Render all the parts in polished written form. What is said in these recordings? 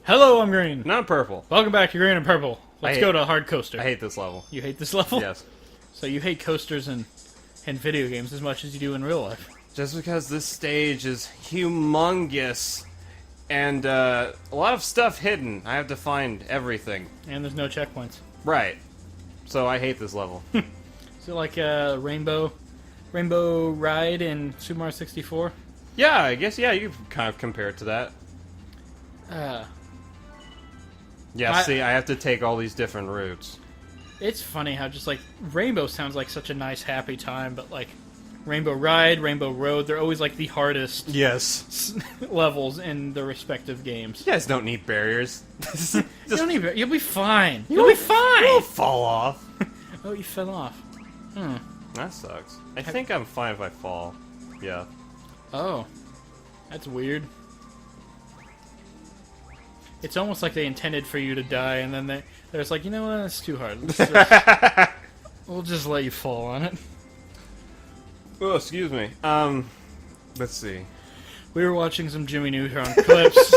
Hello, I'm Green. Not purple. Welcome back to Green and Purple. Let's go to Hard Coaster. I hate this level. You hate this level? Yes. So you hate coasters and video games as much as you do in real life. Just because this stage is humongous and a lot of stuff hidden. I have to find everything. And there's no checkpoints. Right. So I hate this level. Is it like a Rainbow Ride in Super Mario 64? Yeah, I guess, yeah, you kind of compare it to that. Yeah, see, I have to take all these different routes. It's funny how just, like, Rainbow sounds like such a nice, happy time, but, like, Rainbow Ride, Rainbow Road, they're always, like, the hardest levels in the respective games. You guys don't need barriers. You don't need barriers. You'll be fine. You'll be fine! You'll fall off. Oh, you fell off. Hmm. That sucks. I think I'm fine if I fall. Yeah. Oh. That's weird. It's almost like they intended for you to die, and then they're just like, you know what, that's too hard. We'll just let you fall on it. Oh, excuse me. Let's see. We were watching some Jimmy Neutron clips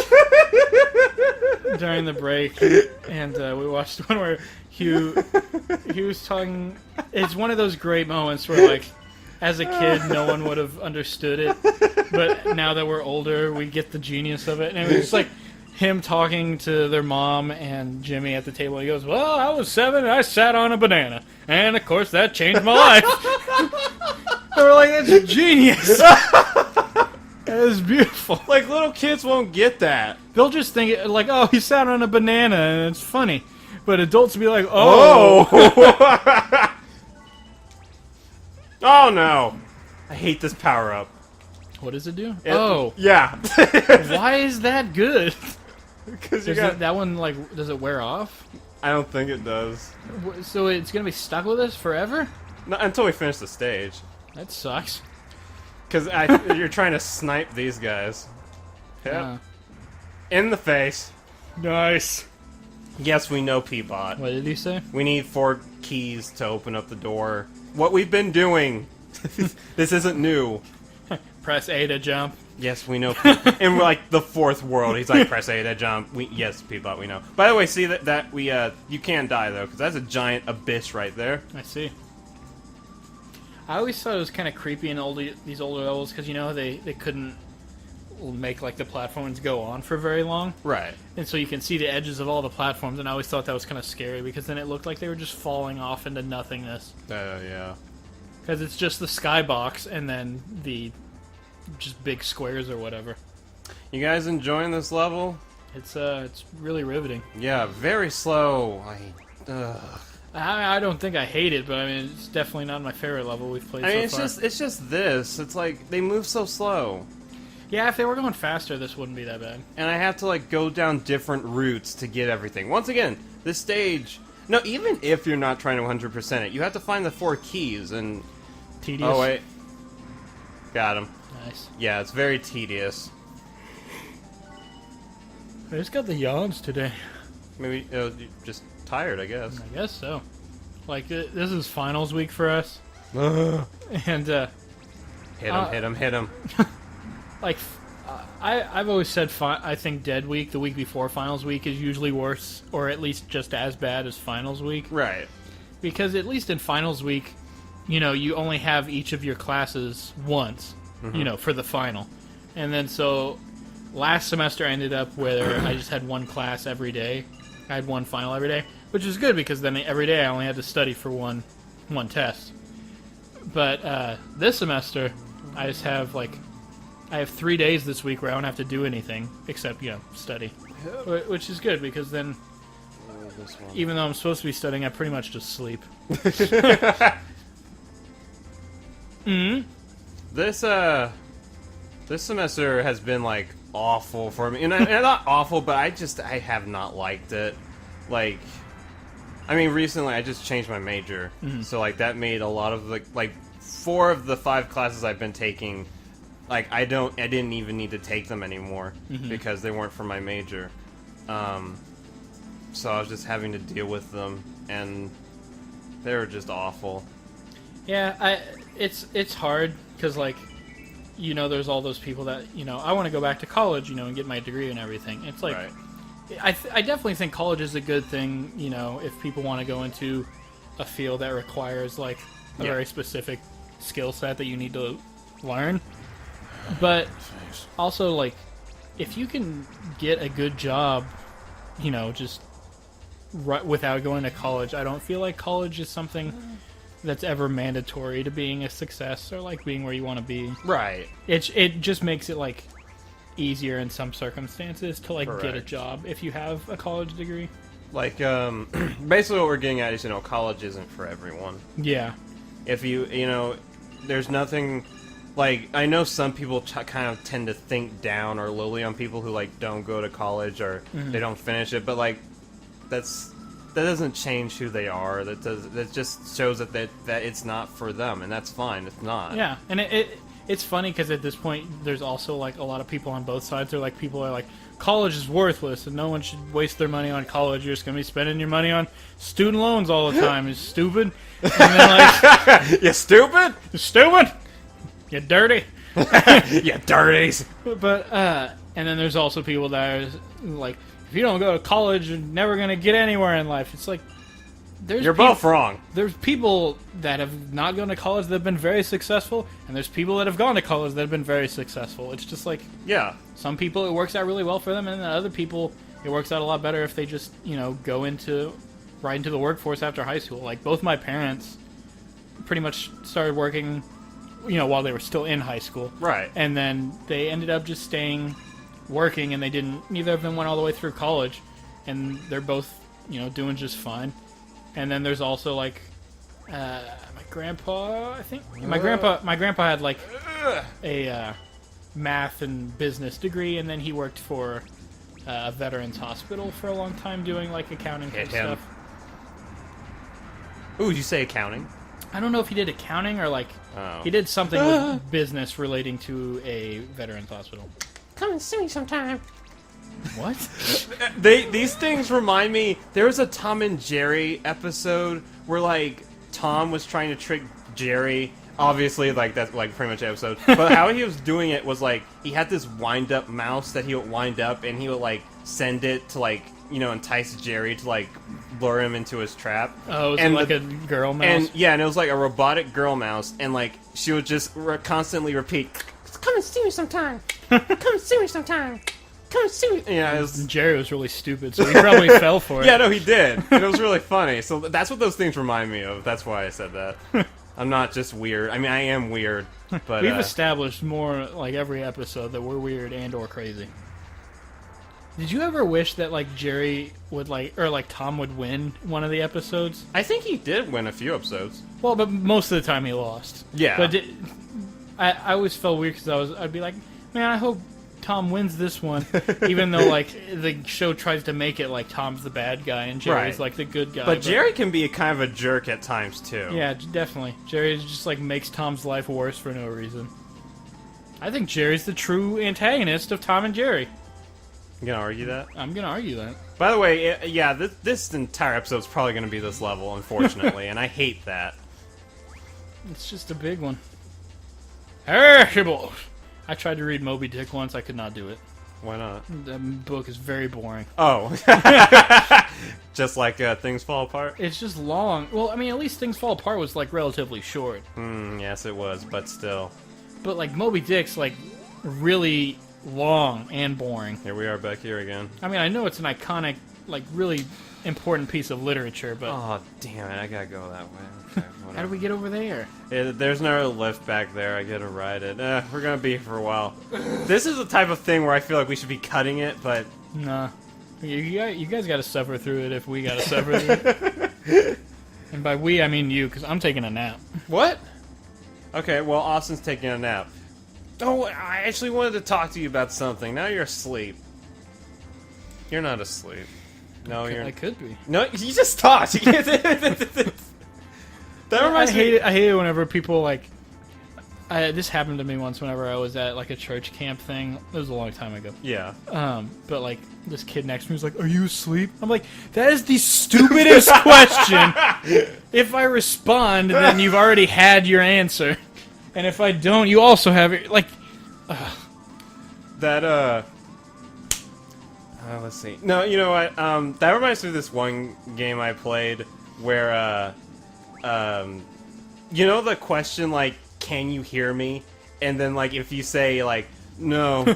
during the break, and we watched one where he was talking. It's one of those great moments where, like, as a kid, no one would have understood it, but now that we're older, we get the genius of it, and it was just like him talking to their mom and Jimmy at the table. He goes, "Well, I was 7 and I sat on a banana, and of course that changed my life." And we're like, "That's genius." That is beautiful. Like, little kids won't get that. They'll just think, like, oh, he sat on a banana, and it's funny. But adults will be like, oh. Oh, no. I hate this power-up. What does it do? Yeah. Why is that good? Because that one, like, does it wear off? I don't think it does. So it's going to be stuck with us forever? No, until we finish the stage. That sucks. Because you're trying to snipe these guys. Yeah. In the face. Nice. Yes, we know Peabot. What did he say? We need 4 keys to open up the door. What we've been doing. This isn't new. Press A to jump. Yes, we know. In, like, the 4th world, he's like, press A to jump. Yes, Peabot, we know. By the way, see that we, you can die, though, because that's a giant abyss right there. I see. I always thought it was kind of creepy in these older levels, because, you know, they couldn't make, like, the platforms go on for very long. Right. And so you can see the edges of all the platforms, and I always thought that was kind of scary, because then it looked like they were just falling off into nothingness. Yeah. Because it's just the skybox, and then the just big squares or whatever. You guys enjoying this level? It's really riveting. Yeah, very slow. I don't think I hate it, but I mean, it's definitely not my favorite level we've played so far. It's just this. It's like, they move so slow. Yeah, if they were going faster, this wouldn't be that bad. And I have to, like, go down different routes to get everything. Once again, this stage... No, even if you're not trying to 100% it, you have to find the 4 keys, and... Tedious. Oh, wait. Got him. Nice. Yeah, it's very tedious. I just got the yawns today. Maybe you're just tired, I guess. I guess so. Like, this is finals week for us. And, hit him. Like, I've always said I think Dead Week, the week before finals week, is usually worse, or at least just as bad as finals week. Right. Because at least in finals week, you know, you only have each of your classes once, you know, for the final. And then so last semester I ended up where I just had one class every day. I had one final every day, which is good because then every day I only had to study for one test. But this semester I just have, like, I have 3 days this week where I don't have to do anything except, you know, study. Which is good because then, even though I'm supposed to be studying, I pretty much just sleep. This semester has been, like, awful for me. And not awful, but I have not liked it. Like, I mean, recently I just changed my major. So, like, that made a lot of, like 4 of the 5 classes I've been taking, like, I didn't even need to take them anymore because they weren't for my major. So I was just having to deal with them, and they were just awful. Yeah, it's hard because, like, you know, there's all those people that, you know, I want to go back to college, you know, and get my degree and everything. It's like, right. I definitely think college is a good thing, you know, if people want to go into a field that requires, like, a very specific skill set that you need to learn. But also, like, if you can get a good job, you know, just without going to college, I don't feel like college is something that's ever mandatory to being a success or, like, being where you want to be. Right. It just makes it, like, easier in some circumstances to, like, get a Correct. job if you have a college degree. Like, basically what we're getting at is, you know, college isn't for everyone. Yeah. If you know, there's nothing, like, I know some people kind of tend to think down or lowly on people who, like, don't go to college or they don't finish it, but, like, that doesn't change who they are. That just shows that it's not for them, and that's fine. It's not. Yeah, and it's funny because at this point, there's also, like, a lot of people on both sides. They're like, people are like, college is worthless, and no one should waste their money on college. You're just going to be spending your money on student loans all the time. It's stupid. And they're like, You stupid? you're stupid! You're dirty! You dirties! But, and then there's also people that are like, if you don't go to college, you're never going to get anywhere in life. It's like, You're both wrong. There's people that have not gone to college that have been very successful, and there's people that have gone to college that have been very successful. It's just like, Yeah. some people it works out really well for them, and then other people it works out a lot better if they just, you know, go right into the workforce after high school. Like, both my parents pretty much started working, you know, while they were still in high school. Right. And then they ended up just staying working, and neither of them went all the way through college, and they're both, you know, doing just fine. And then there's also, like, my grandpa, I think. My grandpa had, like, a math and business degree, and then he worked for a veterans hospital for a long time doing, like, accounting Hit and him. stuff. Ooh, did you say accounting? I don't know if he did accounting or, like, he did something with business relating to a veterans hospital. Come and see me sometime. What? These things remind me. There was a Tom and Jerry episode where, like, Tom was trying to trick Jerry. Obviously, like, that's, like, pretty much the episode. But how he was doing it was, like, he had this wind-up mouse that he would wind up, and he would, like, send it to, like, you know, entice Jerry to, like, lure him into his trap. Oh, it was And like a girl mouse? And, yeah, and it was, like, a robotic girl mouse, and, like, she would just constantly repeat, Come and see me sometime. Come and see me sometime. Come and see me. yeah, it was... Jerry was really stupid, so he probably fell for it. Yeah, no, he did. And it was really funny. So that's what those things remind me of. That's why I said that. I'm not just weird. I mean, I am weird, but We've established more, like, every episode that we're weird and or crazy. Did you ever wish that, like, Jerry would, like, or, like, Tom would win one of the episodes? I think he did win a few episodes. Well, but most of the time he lost. Yeah. But I always felt weird because I'd be like, man, I hope Tom wins this one, even though, like, the show tries to make it like Tom's the bad guy and Jerry's Right. like the good guy. But Jerry can be a kind of a jerk at times too. Yeah, definitely. Jerry just, like, makes Tom's life worse for no reason. I think Jerry's the true antagonist of Tom and Jerry. You gonna argue that? I'm gonna argue that. By the way, yeah, this entire episode's probably gonna be this level, unfortunately, and I hate that. It's just a big one. Terrible. I tried to read Moby Dick once. I could not do it. Why not? The book is very boring. Oh. Just like Things Fall Apart? It's just long. Well, I mean, at least Things Fall Apart was, like, relatively short. Yes, it was, but still. But, like, Moby Dick's, like, really long and boring. Here we are back here again. I mean, I know it's an iconic, like, really important piece of literature, but Oh, damn it, I gotta go that way. Okay, how do we get over there? There's no lift back there. I gotta ride it. We're gonna be here for a while. This is the type of thing where I feel like we should be cutting it, but Nah. You guys gotta suffer through it if we gotta suffer through it. And by we, I mean you, because I'm taking a nap. what? Okay, well, Austin's taking a nap. Oh, I actually wanted to talk to you about something. Now you're asleep. You're not asleep. No, you're. I could be. No, you just talked. That reminds me. I hate it whenever people, like... this happened to me once whenever I was at, like, a church camp thing. It was a long time ago. Yeah. But, like, this kid next to me was like, "Are you asleep?" I'm like, that is the stupidest question. If I respond, then you've already had your answer. And if I don't, you also have it. Like, That, Let's see. No, you know what? That reminds me of this one game I played where, you know the question, like, can you hear me? And then, like, if you say, like, no. No!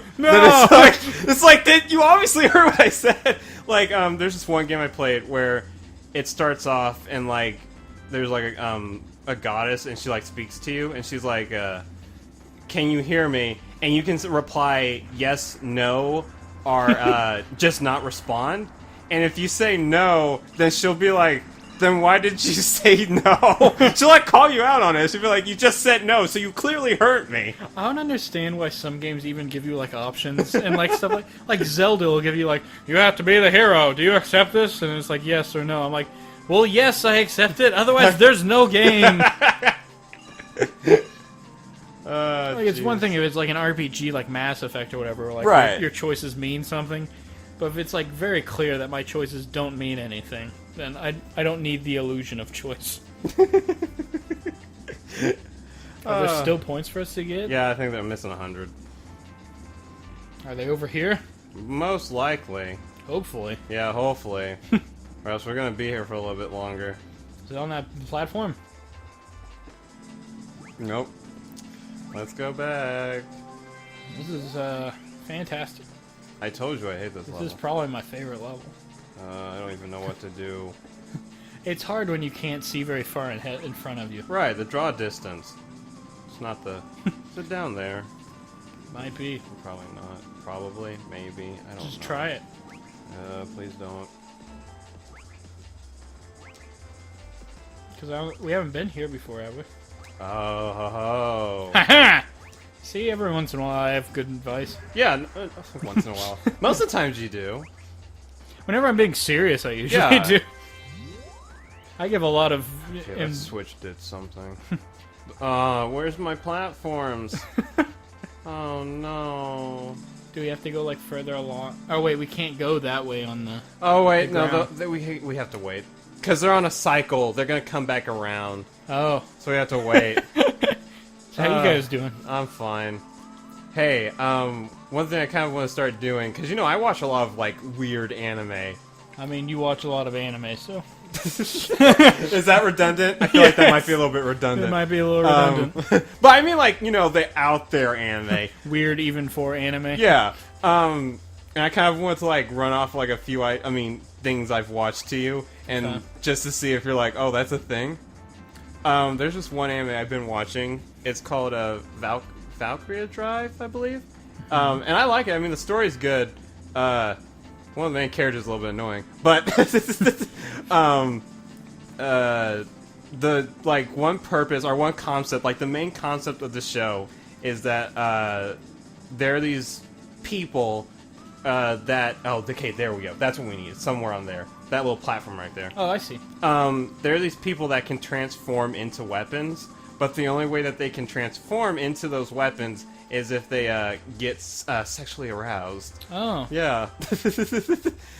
Then it's like you obviously heard what I said. Like, there's this one game I played where it starts off and, like, there's, like, a goddess and she, like, speaks to you and she's like, can you hear me? And you can reply yes, no, or just not respond. And if you say no, then she'll be like, then why did you say no? She'll like call you out on it. She'll be like, you just said no, so you clearly hurt me. I don't understand why some games even give you like options and like stuff like Zelda will give you like, you have to be the hero. Do you accept this? And it's like yes or no. I'm like, well, yes, I accept it. Otherwise, there's no game. Like, it's one thing if it's like an RPG like Mass Effect or whatever, like right. your choices mean something. But if it's like very clear that my choices don't mean anything, then I don't need the illusion of choice. Are there still points for us to get? Yeah, I think they're missing 100. Are they over here? Most likely. Hopefully. Yeah, hopefully. Or else we're gonna be here for a little bit longer. Is it on that platform? Nope. Let's go back. This is fantastic. I told you I hate this This level. is probably my favorite level. I don't even know what to do. It's hard when you can't see very far in front of you. Right, the draw distance. It's not the... Is it down there? Might be. Probably not. Probably. Maybe. I don't know. Just try it. Please don't. Because we haven't been here before, have we? Oh, ho, ho. Haha! See, every once in a while I have good advice. Yeah, once in a while. Most of the times you do. Whenever I'm being serious, I usually Yeah. do. I give a lot of... Okay, that switch did something. Where's my platforms? Oh, no. Do we have to go, like, further along? Oh, wait, we can't go that way on the... Oh, wait, The no, ground. we have to wait. Because they're on a cycle. They're going to come back around. Oh. So we have to wait. So how you guys doing? I'm fine. Hey, one thing I kind of want to start doing, because, you know, I watch a lot of, like, weird anime. I mean, you watch a lot of anime, so... Is that redundant? I feel like that might be a little bit redundant. It might be a little redundant. But I mean, like, you know, the out there anime. Weird even for anime. Yeah. And I kind of want to, like, run off, like, a few, things I've watched to you, and Okay. just to see if you're like, oh, that's a thing. There's this one anime I've been watching. It's called Valkyria Drive, I believe. And I like it. I mean, the story's good. One of the main characters is a little bit annoying, but the like one purpose or one concept, like the main concept of the show, is that there are these people that okay, there we go. That's what we need. Somewhere on there, that little platform right there. Oh, I see. There are these people that can transform into weapons, but the only way that they can transform into those weapons is if they get sexually aroused. Oh. Yeah.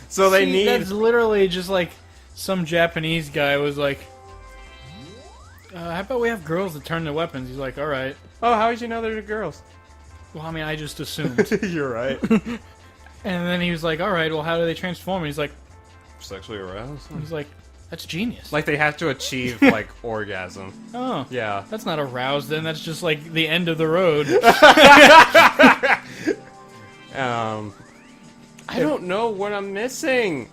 So they See, need... That's literally just like some Japanese guy was like, how about we have girls that turn their weapons? He's like, alright. Oh, how did you know they're girls? Well, I mean, I just assumed. You're right. And then he was like, alright, well, how do they transform? And he's like, Sexually aroused? that's genius. Like, they have to achieve, like, orgasm. Oh. Yeah. That's not aroused then, that's just like the end of the road. I don't know what I'm missing.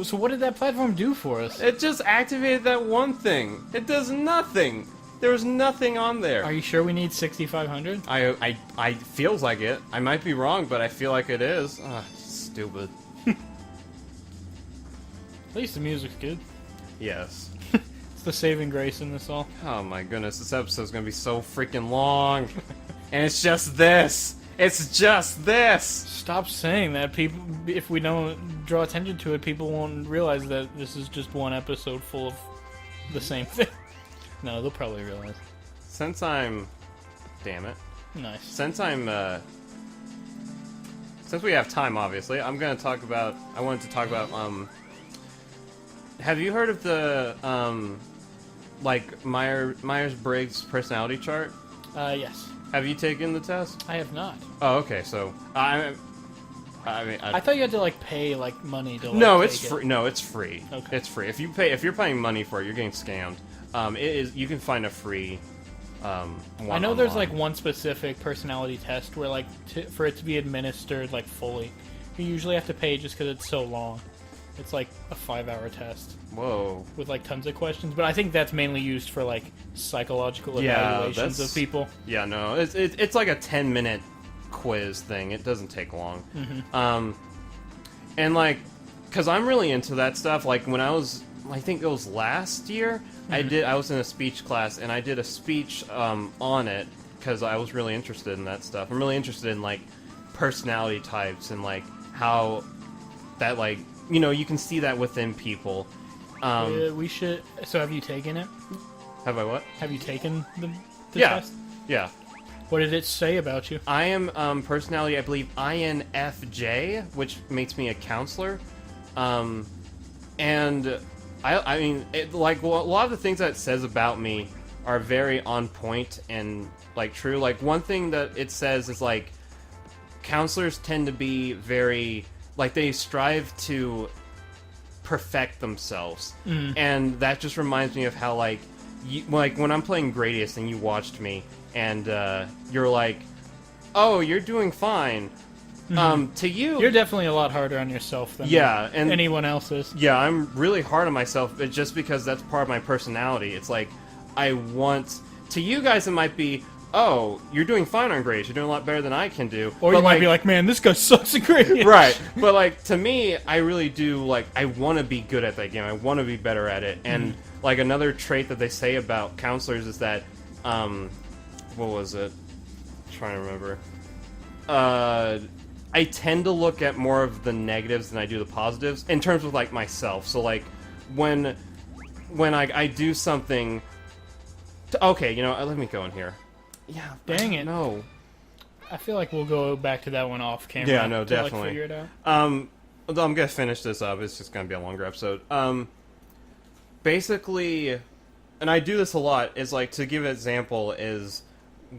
So what did that platform do for us? It just activated that one thing. It does nothing. There was nothing on there. Are you sure we need 6,500? I feels like it. I might be wrong, but I feel like it is. Stupid. At least the music's good. Yes. It's the saving grace in this all. Oh my goodness, this episode's gonna be so freaking long. And it's just this. It's just this. Stop saying that. People, if we don't draw attention to it, people won't realize that this is just one episode full of the same thing. No, they'll probably realize. Since I'm... Damn it. Nice. Since we have time, obviously, I'm gonna talk about... I wanted to talk about, have you heard of the, like, Myers-Briggs personality chart? Yes. Have you taken the test? I have not. Oh, okay, so... I mean, I thought you had to like pay like money to. Like, no, it's take free. It. No, it's free. Okay. It's free. If you're paying money for it, you're getting scammed. It is. You can find a free. One I know there's online. like one specific personality test where like for it to be administered like fully, you usually have to pay just because it's so long. It's like a 5-hour test Whoa. with like tons of questions, but I think that's mainly used for like psychological Yeah, evaluations that's- of people. Yeah, no, it's like a 10-minute quiz thing. It doesn't take long. And like, cause I'm really into that stuff. Like when I think it was last year, I was in a speech class and I did a speech on it because I was really interested in that stuff. I'm really interested in like personality types and like how that like you can see that within people. We should. So have you taken it? Have I what? Have you taken the Yeah. test? Yeah. What did it say about you? I am personality, I believe, INFJ, which makes me a counselor. And I mean, like a lot of the things that it says about me are very on point and like true. Like one thing that it says is like counselors tend to be very like they strive to perfect themselves, and that just reminds me of how like when I'm playing Gradius and you watched me and you're like, oh, you're doing fine. To you, You're definitely a lot harder on yourself than and anyone else is. yeah, I'm really hard on myself, but just because that's part of my personality. It's like I want to you guys. It might be, oh, you're doing fine on grades. You're doing a lot better than I can do. Or but you might be like, man, this guy sucks at Gradius. right. But like to me, I really do like. I want to be good at that game. I want to be better at it. And like another trait that they say about counselors is that, what was it? I'm trying to remember. I tend to look at more of the negatives than I do the positives in terms of like myself. So like when I do something. Okay, let me go in here. Yeah. Dang it. No. I feel like we'll go back to that one off camera. Yeah, no, to, definitely. Like, figure it out. I'm gonna finish this up. It's just gonna be a longer episode. Basically, and I do this a lot. Is like to give an example is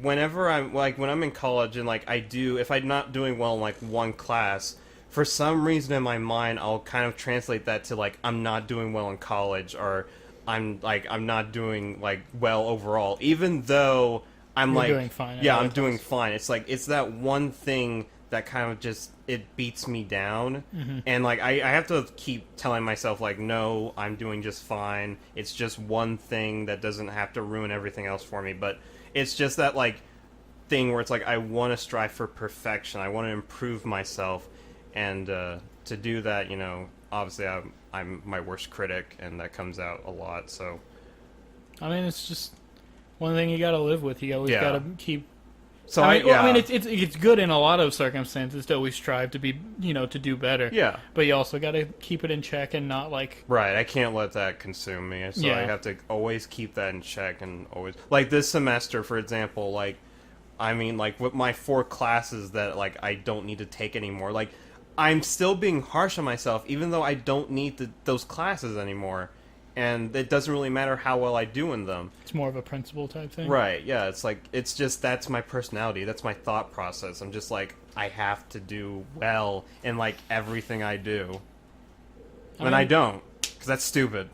whenever I'm like when I'm in college and like if I'm not doing well in like one class, for some reason in my mind I'll kind of translate that to like I'm not doing well in college or I'm not doing like well overall, even though I'm You're like doing fine. yeah, I'm doing fine. It's like it's that one thing that kind of just it beats me down, and like I have to keep telling myself like no, I'm doing just fine. It's just one thing that doesn't have to ruin everything else for me. But it's just that like thing where it's like I want to strive for perfection. I want to improve myself, and to do that, obviously I'm my worst critic, and that comes out a lot. So I mean, it's just one thing you got to live with. You always Yeah. got to keep. so I mean, yeah. it's good in a lot of circumstances to always strive to be, to do better. Yeah. But you also got to keep it in check and not like. Right, I can't let that consume me. So Yeah. I have to always keep that in check and always like this semester, for example. Like, I mean, like with my 4 classes that like I don't need to take anymore. Like, I'm still being harsh on myself, even though I don't need those classes anymore, and it doesn't really matter how well I do in them. It's more of a principle type thing. Right? Yeah. It's like it's just that's my personality. That's my thought process. I'm just like I have to do well in like everything I do, and I mean- don't because that's stupid.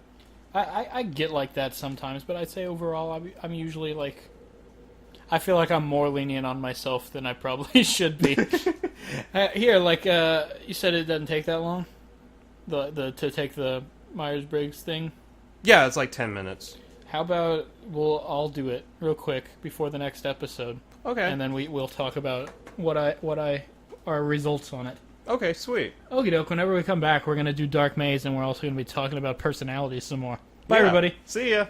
I get like that sometimes, but I'd say overall I'm usually like. I feel like I'm more lenient on myself than I probably should be. Here, like you said, it doesn't take that long. To take the Myers-Briggs thing. Yeah, it's like 10 minutes. How about we'll all do it real quick before the next episode, Okay. and then we'll talk about what our results on it. Okay, sweet. Okie doke. Whenever we come back, we're gonna do Dark Maze, and we're also gonna be talking about personalities some more. Bye, Yeah. everybody. See ya.